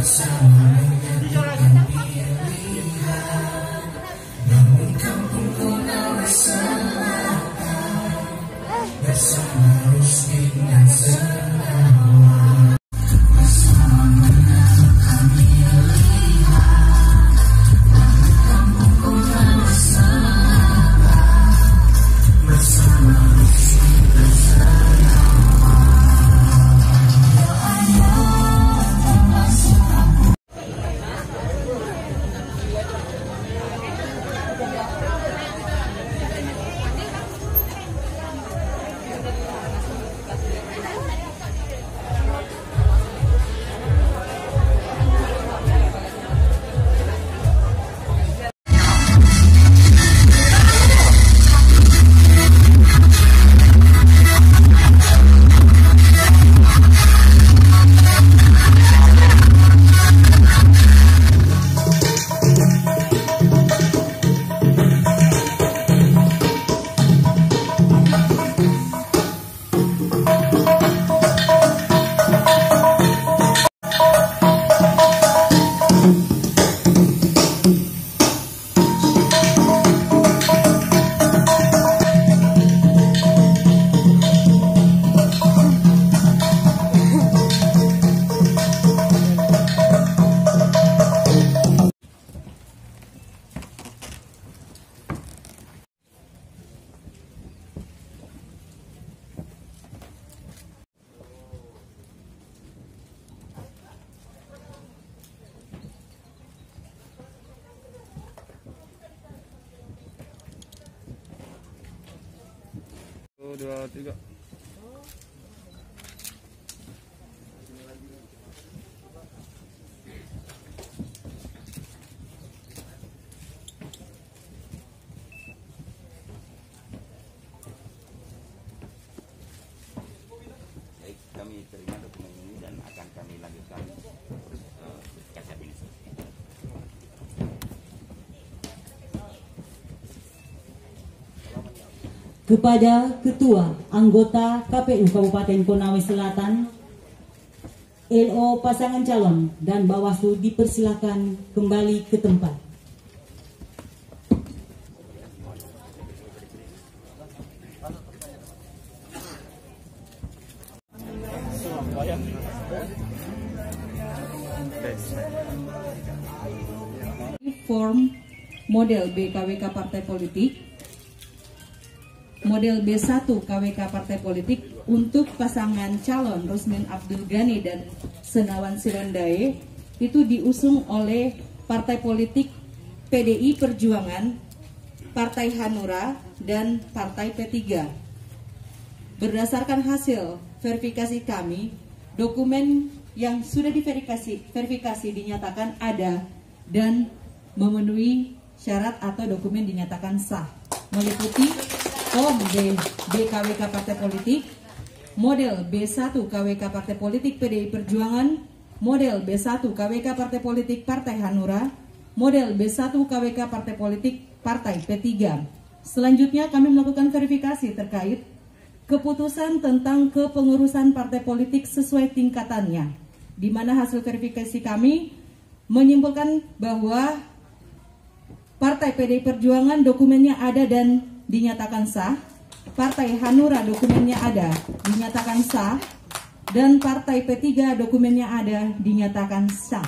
Satu, dua, tiga. Baik, kami terima dokumen ini dan akan kami lanjutkan kaca ini. Kepada Ketua Anggota KPU Kabupaten Konawe Selatan, LO pasangan calon dan Bawaslu dipersilakan kembali ke tempat. Form model BKWK Partai Politik, model B1 KWK Partai Politik untuk pasangan calon Rusmin Abdul Ghani dan Senawan Sirondae itu diusung oleh Partai Politik PDI Perjuangan, Partai Hanura, dan Partai P3. Berdasarkan hasil verifikasi kami, dokumen yang sudah diverifikasi dinyatakan ada dan memenuhi syarat atau dokumen dinyatakan sah, meliputi form BKWK Partai Politik, model B1 KWK Partai Politik PDI Perjuangan, model B1 KWK Partai Politik Partai Hanura, model B1 KWK Partai Politik Partai P3. Selanjutnya kami melakukan verifikasi terkait keputusan tentang kepengurusan partai politik sesuai tingkatannya, di mana hasil verifikasi kami menyimpulkan bahwa Partai PDI Perjuangan dokumennya ada dan dinyatakan sah, Partai Hanura dokumennya ada, dinyatakan sah, dan Partai P3 dokumennya ada, dinyatakan sah.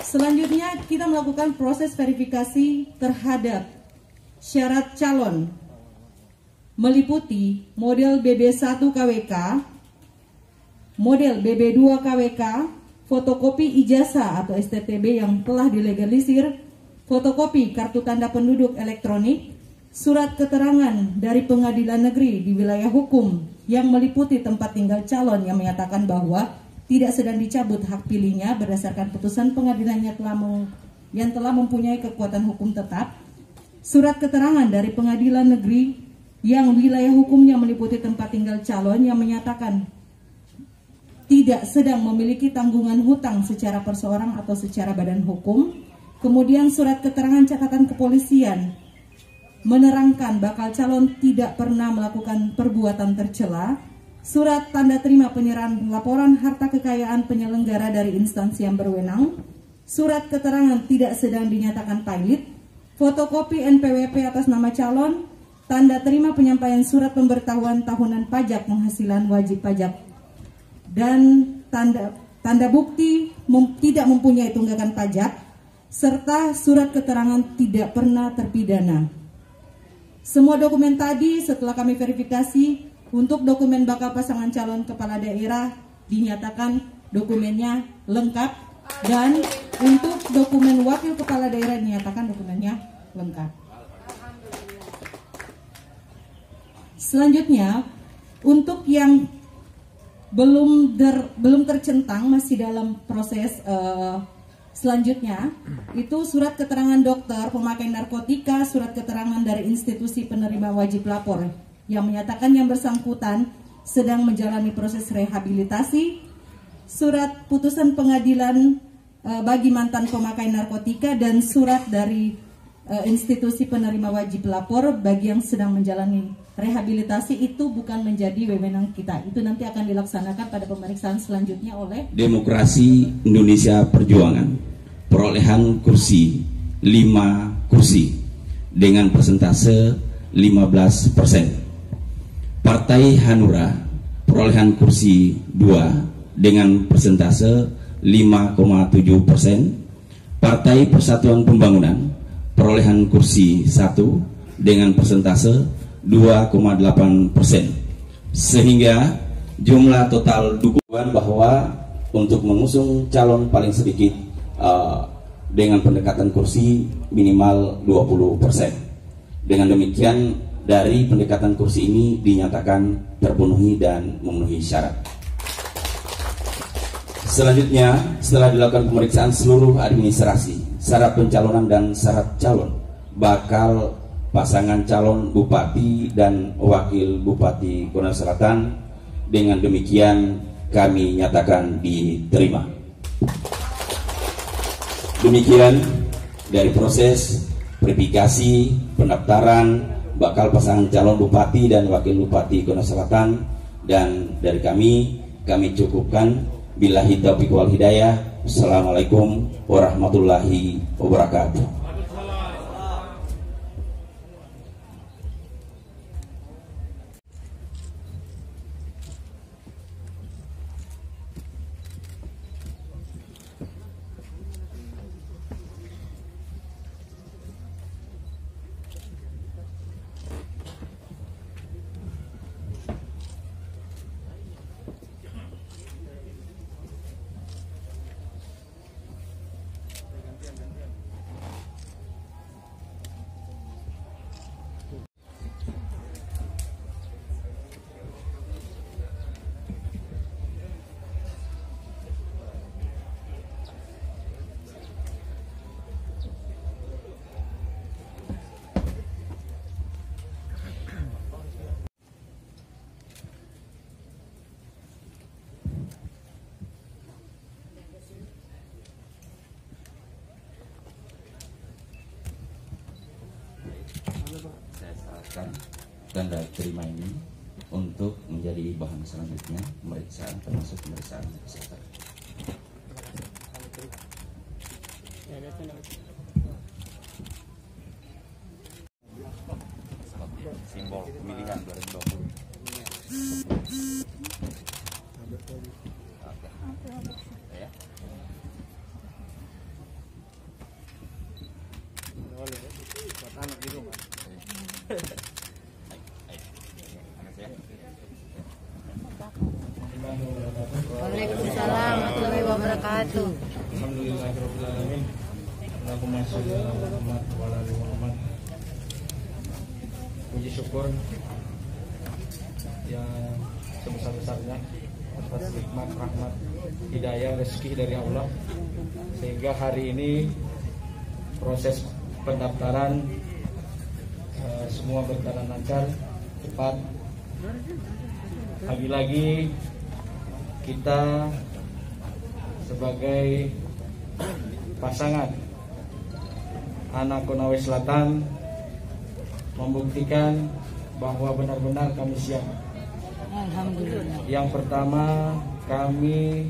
Selanjutnya kita melakukan proses verifikasi terhadap syarat calon, meliputi model BB1 KWK, model BB2 KWK, fotokopi ijazah atau STTB yang telah dilegalisir, fotokopi kartu tanda penduduk elektronik, surat keterangan dari pengadilan negeri di wilayah hukum yang meliputi tempat tinggal calon yang menyatakan bahwa tidak sedang dicabut hak pilihnya berdasarkan putusan pengadilannya yang telah mempunyai kekuatan hukum tetap, surat keterangan dari pengadilan negeri yang wilayah hukumnya meliputi tempat tinggal calon yang menyatakan tidak sedang memiliki tanggungan hutang secara perseorang atau secara badan hukum. Kemudian surat keterangan catatan kepolisian menerangkan bakal calon tidak pernah melakukan perbuatan tercela, surat tanda terima penyerahan laporan harta kekayaan penyelenggara dari instansi yang berwenang, surat keterangan tidak sedang dinyatakan pilot, fotokopi NPWP atas nama calon, tanda terima penyampaian surat pemberitahuan tahunan pajak penghasilan wajib pajak, dan tanda bukti tidak mempunyai tunggakan pajak, serta surat keterangan tidak pernah terpidana. Semua dokumen tadi setelah kami verifikasi, untuk dokumen bakal pasangan calon kepala daerah dinyatakan dokumennya lengkap, dan untuk dokumen wakil kepala daerah dinyatakan dokumennya lengkap. Selanjutnya, untuk yang belum tercentang, masih dalam proses selanjutnya, itu surat keterangan dokter pemakai narkotika, surat keterangan dari institusi penerima wajib lapor yang menyatakan yang bersangkutan sedang menjalani proses rehabilitasi, surat putusan pengadilan bagi mantan pemakai narkotika, dan surat dari institusi penerima wajib lapor bagi yang sedang menjalani rehabilitasi. Itu bukan menjadi wewenang kita, itu nanti akan dilaksanakan pada pemeriksaan selanjutnya oleh Demokrasi Indonesia Perjuangan. Perolehan kursi 5 kursi dengan persentase 15%. Partai Hanura perolehan kursi 2 dengan persentase 5,7%. Partai Persatuan Pembangunan perolehan kursi 1 dengan persentase 2,8%. Sehingga jumlah total dukungan bahwa untuk mengusung calon paling sedikit dengan pendekatan kursi minimal 20%. Dengan demikian, dari pendekatan kursi ini dinyatakan terpenuhi dan memenuhi syarat. Selanjutnya, setelah dilakukan pemeriksaan seluruh administrasi, syarat pencalonan dan syarat calon bakal pasangan calon bupati dan wakil bupati Konawe Selatan, dengan demikian kami nyatakan diterima. Demikian dari proses verifikasi pendaftaran bakal pasangan calon bupati dan wakil bupati Konawe Selatan, dan dari kami cukupkan. Billahi taufiq wal hidayah. Assalamualaikum warahmatullahi wabarakatuh. Saya serahkan tanda terima ini untuk menjadi bahan selanjutnya pemeriksaan, termasuk pemeriksaan kesehatan. Simbol pemilihan 2020. Ya. Waalaikumsalam warahmatullahi wabarakatuh. Alhamdulillahirobbilalamin. Allahumma sholli ala Muhammad wa ala ali Muhammad. Puji syukur yang sebesar-besarnya atas nikmat, rahmat, hidayah, rezeki dari Allah, sehingga hari ini proses pendaftaran semua berjalan lancar, cepat. Lagi-lagi kita sebagai pasangan anak Konawe Selatan membuktikan bahwa benar-benar kami siap Alhamdulillah. Yang pertama, kami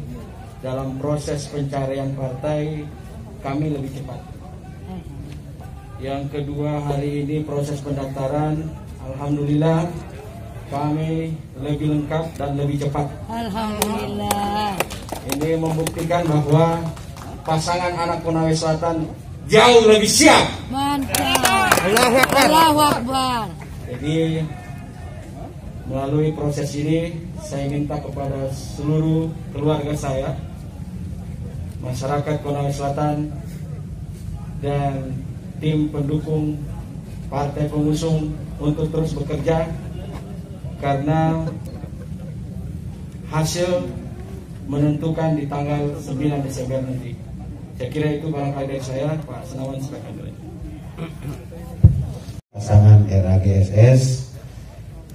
dalam proses pencarian partai kami lebih cepat. Yang kedua, hari ini proses pendaftaran, alhamdulillah kami lebih lengkap dan lebih cepat. Alhamdulillah. Ini membuktikan bahwa pasangan anak Konawe Selatan jauh lebih siap. Mantap. Allahu Akbar. Jadi melalui proses ini saya minta kepada seluruh keluarga saya, masyarakat Konawe Selatan, dan tim pendukung partai pengusung untuk terus bekerja, karena hasil menentukan di tanggal 9 Desember nanti. Saya kira itu barangkali dari saya. Pak Senawan, silakan dulu. Pasangan RAGSS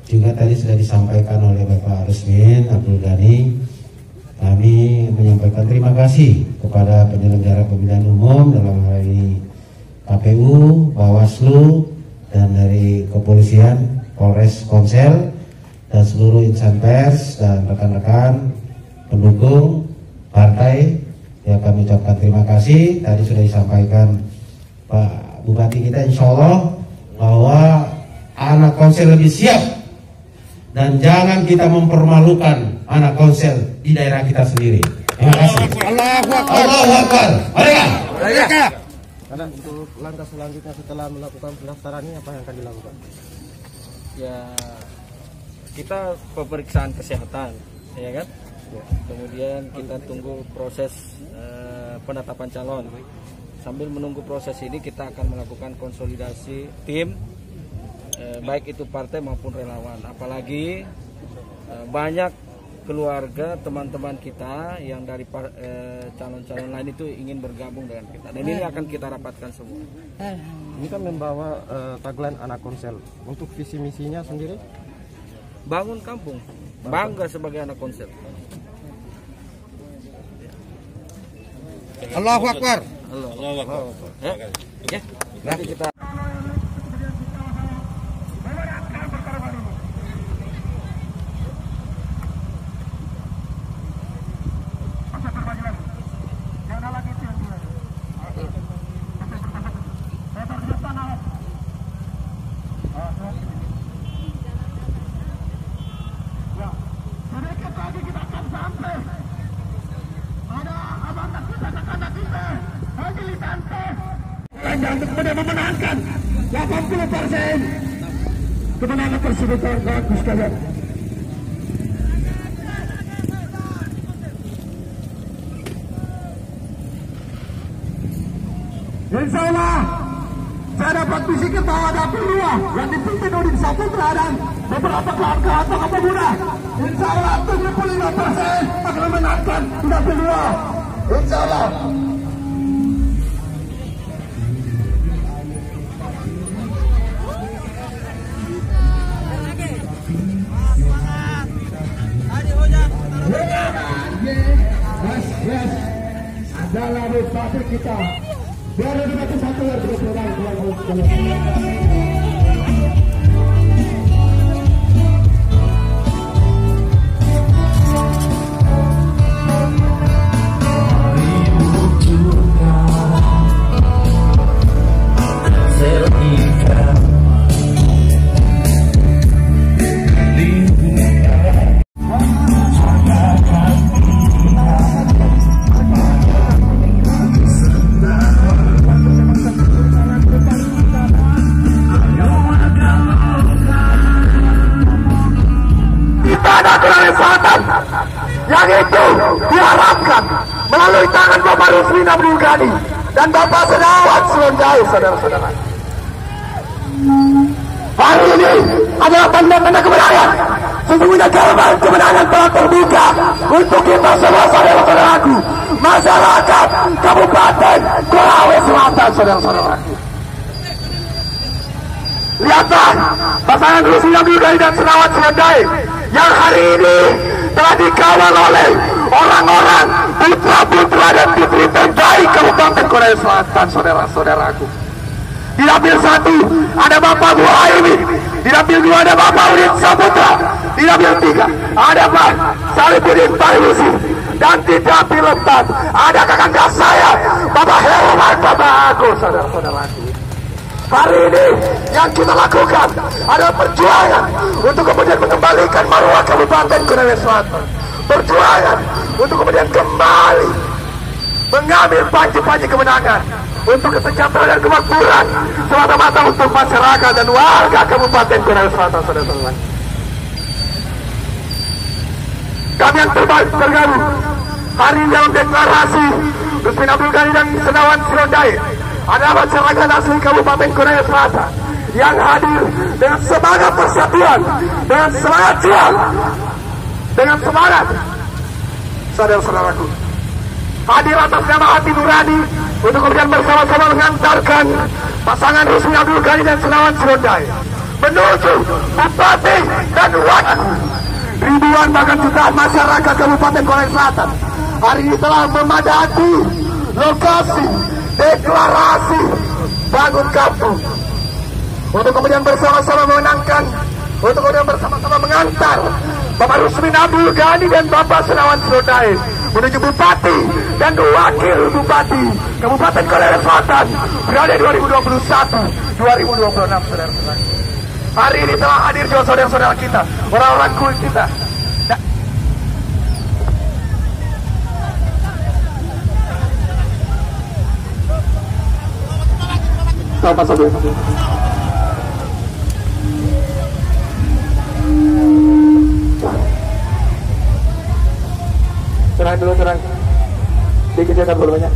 juga tadi sudah disampaikan oleh Bapak Rusmin Abdul Ghani. Kami menyampaikan terima kasih kepada penyelenggara pemilihan umum, dalam hal ini KPU, Bawaslu, dan dari kepolisian, Polres, Komsel, dan seluruh insan pers dan rekan-rekan pendukung partai. Ya, kami ucapkan terima kasih. Tadi sudah disampaikan Pak Bupati kita, insya Allah bahwa anak Komsel lebih siap, dan jangan kita mempermalukan anak Komsel di daerah kita sendiri. Terima kasih. Allahu Akbar. Allahu Akbar. Mereka. Karena untuk langkah selanjutnya setelah melakukan pendaftaran ini apa yang akan dilakukan? Ya, kita pemeriksaan kesehatan, ya kan? Kemudian kita tunggu proses penetapan calon. Sambil menunggu proses ini kita akan melakukan konsolidasi tim, baik itu partai maupun relawan. Apalagi banyak keluarga teman-teman kita yang dari calon-calon lain itu ingin bergabung dengan kita. Dan ini akan kita rapatkan semua. Ini kan membawa tagline anak Komsel. Untuk visi misinya sendiri? Bangun kampung, bangga sebagai anak Komsel. Allahu Akbar. Allahu Akbar. Ya. Nanti kita untuk kemudian memenangkan 80% kemenangan tersebut, bagus sekalian. Insya Allah saya dapat bisikan bahwa ada peluang yang dipimpin Udin Saputra dan beberapa keluarga atau pemuda. Insya Allah 75% akan memenangkan dapil 2. Insya Allah. Yes, adalah bupati kita. Biar lebih satu yang berkurang. Yang itu diharapkan melalui tangan Bapak Rusmin Abdul Ghani dan Bapak Senawan Silondai, saudara-saudara. Hari ini adalah tanda-tanda kemenangan. Sesungguhnya jalan kemenangan telah terbuka untuk kita semua, saudara-saudaraku, masyarakat Kabupaten Konawe Selatan, saudara-saudaraku. Lihatlah pasangan Rusmin Abdul Ghani dan Senawan Silondai yang hari ini telah dikawal oleh orang-orang putra-putra dan putri terbaik Kabupaten Konawe Selatan, saudara-saudaraku. Di dapil 1 ada Bapak Muhaimin, di dapil 2 ada Bapak Udin Saputra, di dapil 3 ada Pak Salihuddin Pariwisi, dan di dapil 4 ada kakak saya Bapak Herman Bapak Agus. Saudara-saudaraku, hari ini yang kita lakukan adalah perjuangan untuk kemudian mengembalikan marwah Kabupaten Konawe Selatan, perjuangan untuk kemudian kembali mengambil panji-panji kemenangan untuk kesejahteraan dan kemakmuran semata-mata untuk masyarakat dan warga Kabupaten Konawe Selatan. Saudara-saudara, kami yang tergabung hari ini dalam deklarasi Rusmin Abdul Ghani dan Senawan Sirondai adalah masyarakat asli Kabupaten Konawe Selatan yang hadir dengan semangat persatuan, dengan semangat juang, dengan semangat. Saudara-saudaraku, hadir atas nama hati nurani untuk kemudian bersama-sama mengantarkan pasangan Rusmin Abdul Ghani dan Senawan Sirondai menuju bupati dan wakil. Ribuan bahkan jutaan masyarakat Kabupaten Konawe Selatan hari ini telah memadati lokasi deklarasi bangun kampung untuk kemudian bersama-sama memenangkan, untuk kemudian bersama-sama mengantar Bapak Rusmin Abdul Ghani dan Bapak Senawan Sirondai menuju bupati dan wakil bupati Kabupaten Konawe Selatan periode 2021-2026. Saudara-saudara, hari ini telah hadir juga saudara-saudara kita, orang-orang kulit kita. Selamat sore. Terang dulu, terang. Dikecilkan volumenya.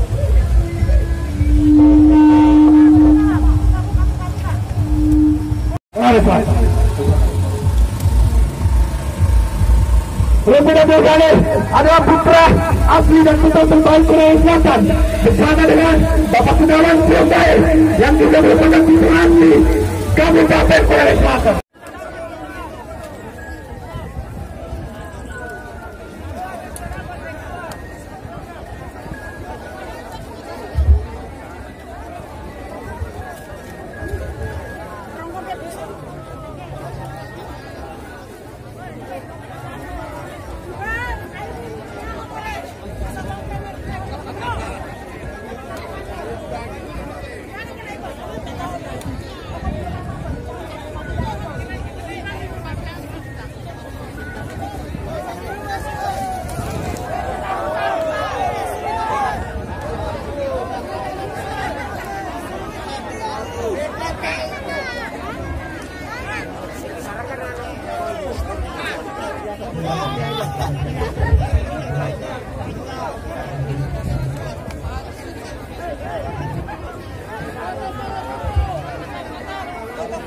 Rusmin Abdul Ghani adalah putra asli dan putra terbaik Konawe Selatan bersama dengan Bapak Senawan Sirondai yang juga merupakan putra asli Kabupaten Konawe Selatan.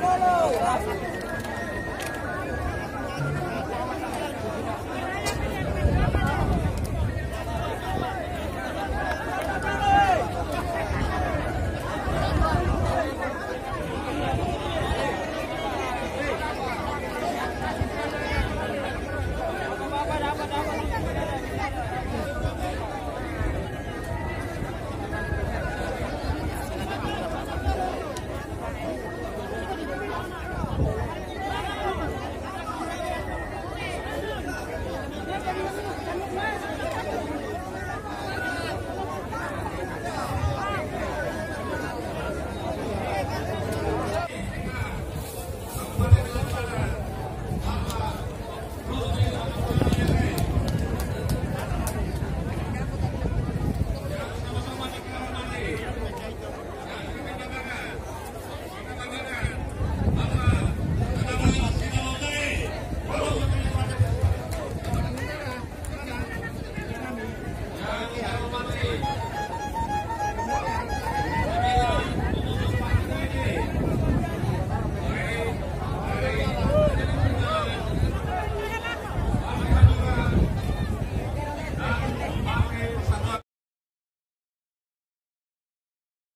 Follow.